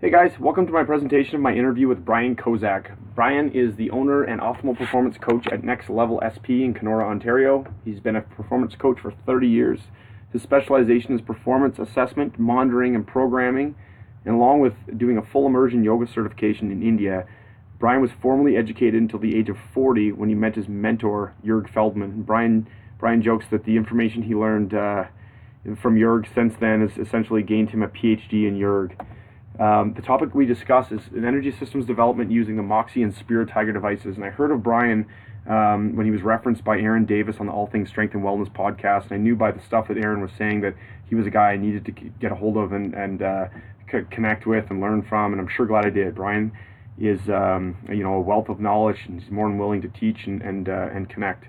Hey guys, welcome to my presentation of my interview with Brian Kozak. Brian is the owner and optimal performance coach at Next Level SP in Kenora, Ontario. He's been a performance coach for 30 years. His specialization is performance assessment, monitoring, and programming. And along with doing a full immersion yoga certification in India, Brian was formally educated until the age of 40 when he met his mentor, Jurg Feldman. Brian jokes that the information he learned from Jurg since then has essentially gained him a PhD in Jurg. The topic we discuss is an energy systems development using the Moxie and Spirit Tiger devices. And I heard of Brian when he was referenced by Aaron Davis on the All Things Strength and Wellness podcast. And I knew by the stuff that Aaron was saying that he was a guy I needed to get a hold of and connect with and learn from. And I'm sure glad I did. Brian is a wealth of knowledge, and he's more than willing to teach and connect.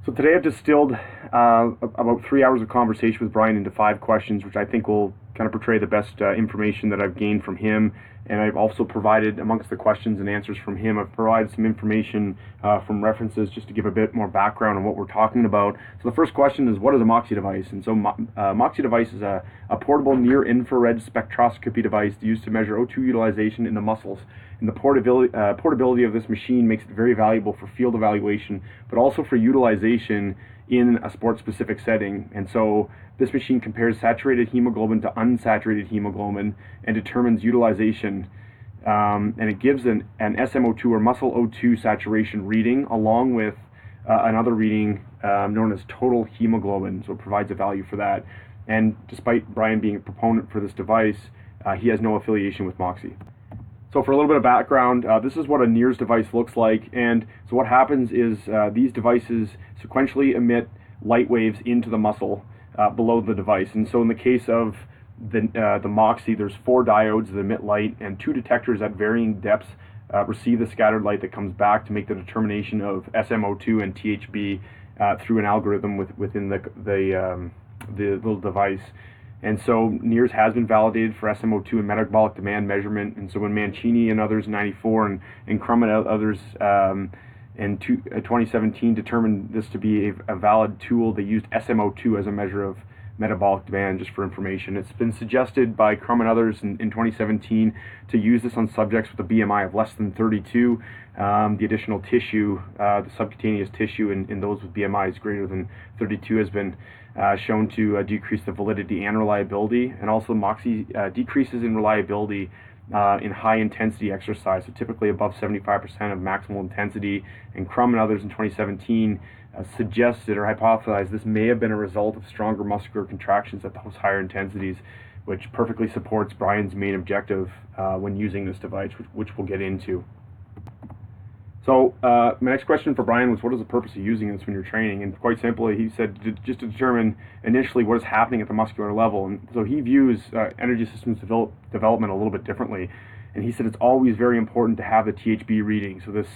So today I've distilled about 3 hours of conversation with Brian into 5 questions, which I think will kind of portray the best information that I've gained from him. And I've also provided, amongst the questions and answers from him, I've provided some information from references just to give a bit more background on what we're talking about. So the first question is, what is a Moxie device? And so Moxie device is a portable near-infrared spectroscopy device used to measure O2 utilization in the muscles. And the portability of this machine makes it very valuable for field evaluation, but also for utilization in a sport-specific setting. And so this machine compares saturated hemoglobin to unsaturated hemoglobin and determines utilization. And it gives an SMO2 or muscle O2 saturation reading along with another reading known as total hemoglobin. So it provides a value for that. And despite Brian being a proponent for this device, he has no affiliation with Moxie. So for a little bit of background, this is what a NIRS device looks like. And so what happens is these devices sequentially emit light waves into the muscle below the device. And so in the case of the Moxie, there's 4 diodes that emit light, and 2 detectors at varying depths receive the scattered light that comes back to make the determination of SMO2 and THB through an algorithm within the little device. And so NIRS has been validated for SMO2 and metabolic demand measurement. And so when Mancini and others in '94 and Crum and others in 2017 determined this to be a valid tool, they used SMO2 as a measure of metabolic demand, just for information. It's been suggested by Crum and others in 2017 to use this on subjects with a BMI of less than 32. The additional tissue, the subcutaneous tissue in those with BMIs greater than 32 has been shown to decrease the validity and reliability. And also Moxie decreases in reliability in high intensity exercise, so typically above 75% of maximal intensity. And Crum and others in 2017 suggested or hypothesized this may have been a result of stronger muscular contractions at those higher intensities, which perfectly supports Brian's main objective when using this device, which we'll get into. So my next question for Brian was, what is the purpose of using this when you're training? And quite simply, he said just to determine initially what is happening at the muscular level. And so he views energy systems development a little bit differently. And he said it's always very important to have the THB reading, so this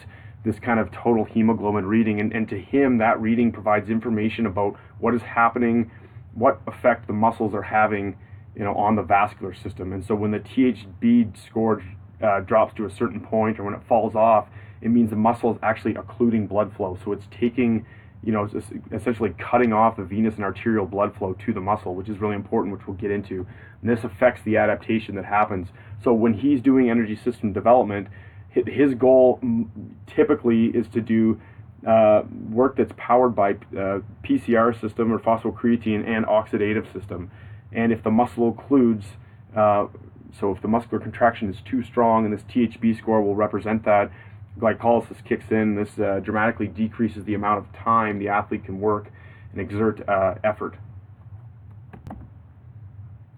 kind of total hemoglobin reading. And to him, that reading provides information about what is happening, what effect the muscles are having, on the vascular system. And so when the THB score drops to a certain point, or when it falls off, it means the muscle is actually occluding blood flow. So it's taking, it's essentially cutting off the venous and arterial blood flow to the muscle, which is really important, which we'll get into. And this affects the adaptation that happens. So when he's doing energy system development, his goal typically is to do work that's powered by PCR system or phosphocreatine and oxidative system. And if the muscle occludes, so if the muscular contraction is too strong, and this THB score will represent that, glycolysis kicks in. This dramatically decreases the amount of time the athlete can work and exert effort.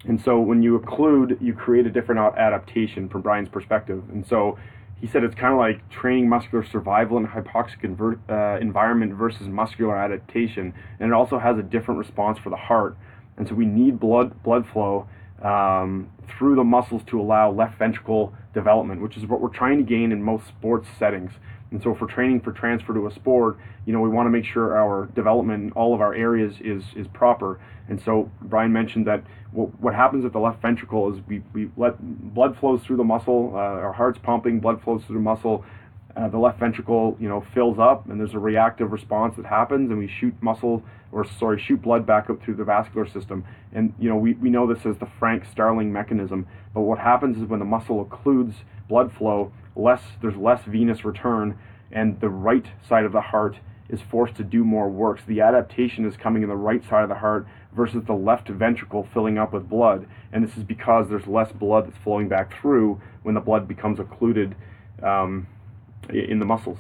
And so when you occlude, you create a different adaptation from Brian's perspective. And so he said it's kind of like training muscular survival in a hypoxic environment versus muscular adaptation. And it also has a different response for the heart. And so we need blood flow through the muscles to allow left ventricle development, which is what we're trying to gain in most sports settings. And so if we're training for transfer to a sport, we want to make sure our development in all of our areas is proper. And so Brian mentioned that what happens at the left ventricle is we let blood flows through the muscle, our heart's pumping, blood flows through the muscle, the left ventricle, fills up, and there's a reactive response that happens, and we shoot blood back up through the vascular system. And we know this as the Frank-Starling mechanism. But what happens is when the muscle occludes blood flow, there's less venous return, and the right side of the heart is forced to do more work. So the adaptation is coming in the right side of the heart versus the left ventricle filling up with blood. And this is because there's less blood that's flowing back through when the blood becomes occluded in the muscles.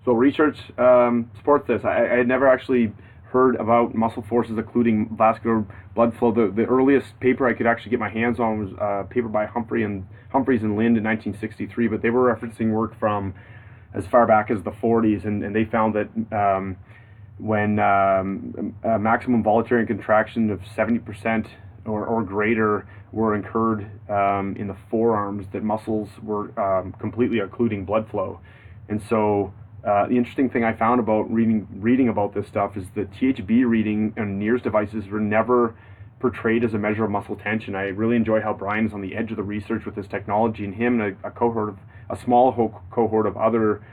So research supports this. I had never actually heard about muscle forces occluding vascular blood flow. The earliest paper I could actually get my hands on was a paper by Humphreys and Lind in 1963, but they were referencing work from as far back as the 40s, and they found that when a maximum voluntary contraction of 70% or greater were incurred in the forearms, that muscles were completely occluding blood flow. And so the interesting thing I found about reading about this stuff is that THB reading and NIRS devices were never portrayed as a measure of muscle tension. I really enjoy how Brian is on the edge of the research with this technology, and him and a small cohort of other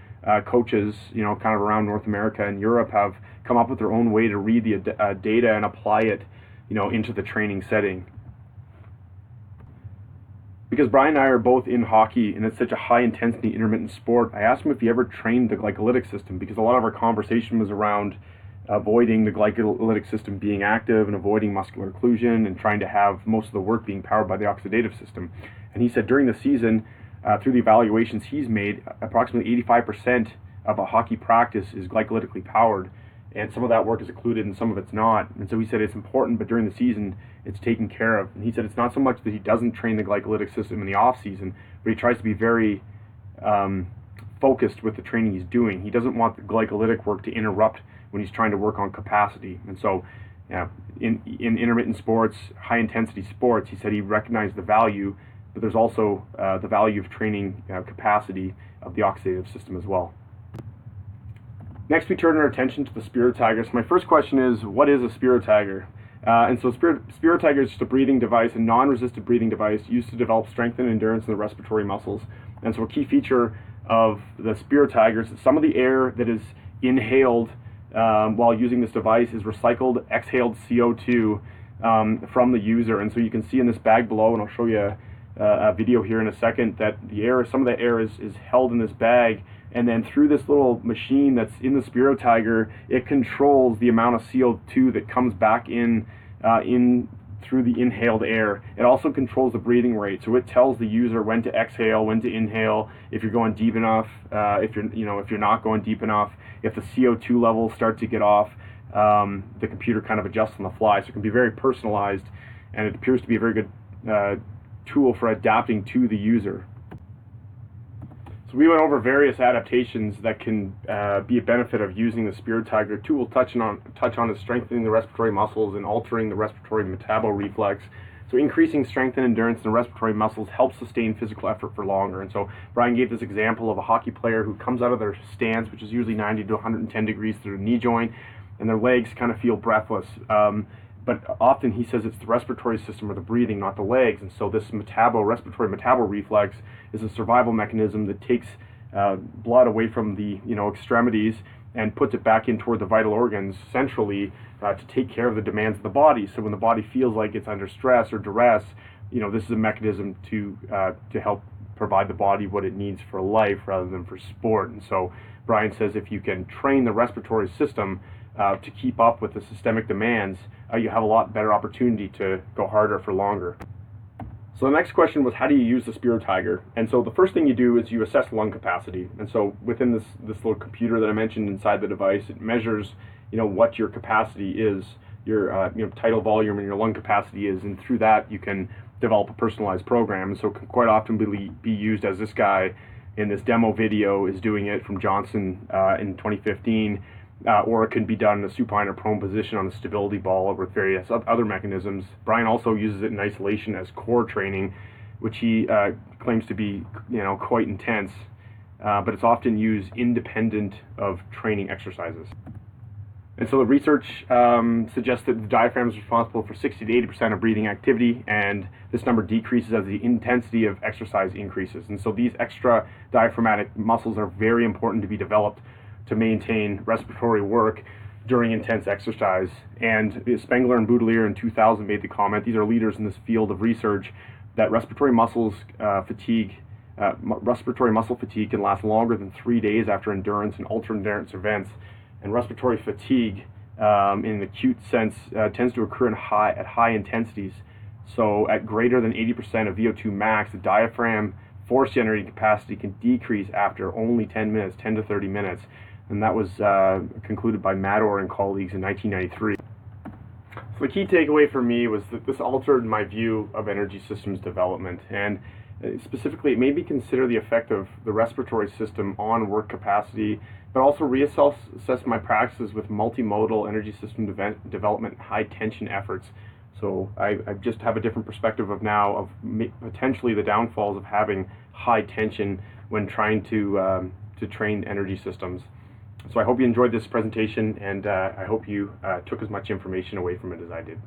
coaches, kind of around North America and Europe, have come up with their own way to read the data and apply it, into the training setting. Because Brian and I are both in hockey, and it's such a high-intensity intermittent sport, I asked him if he ever trained the glycolytic system, because a lot of our conversation was around avoiding the glycolytic system being active and avoiding muscular occlusion and trying to have most of the work being powered by the oxidative system. And he said during the season, through the evaluations he's made, approximately 85% of a hockey practice is glycolytically powered, and some of that work is occluded and some of it's not. And so he said it's important, but during the season it's taken care of. And he said it's not so much that he doesn't train the glycolytic system in the off season, but he tries to be very focused with the training he's doing. He doesn't want the glycolytic work to interrupt when he's trying to work on capacity. And so in intermittent sports, high intensity sports, he said he recognized the value, but there's also the value of training capacity of the oxidative system as well. Next, we turn our attention to the Spiro-Tiger. So my first question is, what is a Spiro-Tiger? And so Spiro-Tiger is just a breathing device, a non-resistive breathing device used to develop strength and endurance in the respiratory muscles. And so a key feature of the Spiro-Tiger is that some of the air that is inhaled while using this device is recycled, exhaled CO2 from the user. And so you can see in this bag below, and I'll show you a video here in a second, that some of the air is held in this bag, and then through this little machine that's in the Spiro-Tiger, it controls the amount of CO2 that comes back in through the inhaled air. It also controls the breathing rate, so it tells the user when to exhale, when to inhale, if you're going deep enough, if you're not going deep enough, if the CO2 levels start to get off. The computer kind of adjusts on the fly, so it can be very personalized, and it appears to be a very good tool for adapting to the user. So we went over various adaptations that can be a benefit of using the Spiro-Tiger. Two we'll touch on is strengthening the respiratory muscles and altering the respiratory metabo reflex. So increasing strength and endurance in the respiratory muscles helps sustain physical effort for longer. And so Brian gave this example of a hockey player who comes out of their stance, which is usually 90 to 110 degrees through the knee joint, and their legs kind of feel breathless. But often he says it's the respiratory system or the breathing, not the legs. And so this respiratory metabo reflex is a survival mechanism that takes blood away from the extremities and puts it back in toward the vital organs centrally to take care of the demands of the body. So when the body feels like it's under stress or duress, this is a mechanism to help provide the body what it needs for life rather than for sport. And so Brian says if you can train the respiratory system to keep up with the systemic demands, you have a lot better opportunity to go harder for longer. So the next question was, how do you use the Spiro-Tiger? And so the first thing you do is you assess lung capacity. And so within this little computer that I mentioned inside the device, it measures what your capacity is, your tidal volume and your lung capacity is, and through that you can develop a personalized program. And so it can quite often be used as this guy in this demo video is doing it from Johnson in 2015. Or it can be done in a supine or prone position on a stability ball with various other mechanisms. Brian also uses it in isolation as core training, which he claims to be quite intense, but it's often used independent of training exercises. And so the research suggests that the diaphragm is responsible for 60 to 80% of breathing activity, and this number decreases as the intensity of exercise increases. And so these extra diaphragmatic muscles are very important to be developed to maintain respiratory work during intense exercise. And Spengler and Boudelier in 2000 made the comment, these are leaders in this field of research, that respiratory muscle fatigue can last longer than 3 days after endurance and ultra-endurance events. And respiratory fatigue, in an acute sense, tends to occur at high intensities. So at greater than 80% of VO2 max, the diaphragm force generating capacity can decrease after only 10 minutes, 10 to 30 minutes. And that was concluded by Mador and colleagues in 1993. So the key takeaway for me was that this altered my view of energy systems development, and specifically it made me consider the effect of the respiratory system on work capacity, but also reassess my practices with multimodal energy system development high tension efforts. So I just have a different perspective of potentially the downfalls of having high tension when trying to train energy systems. So I hope you enjoyed this presentation, and I hope you took as much information away from it as I did.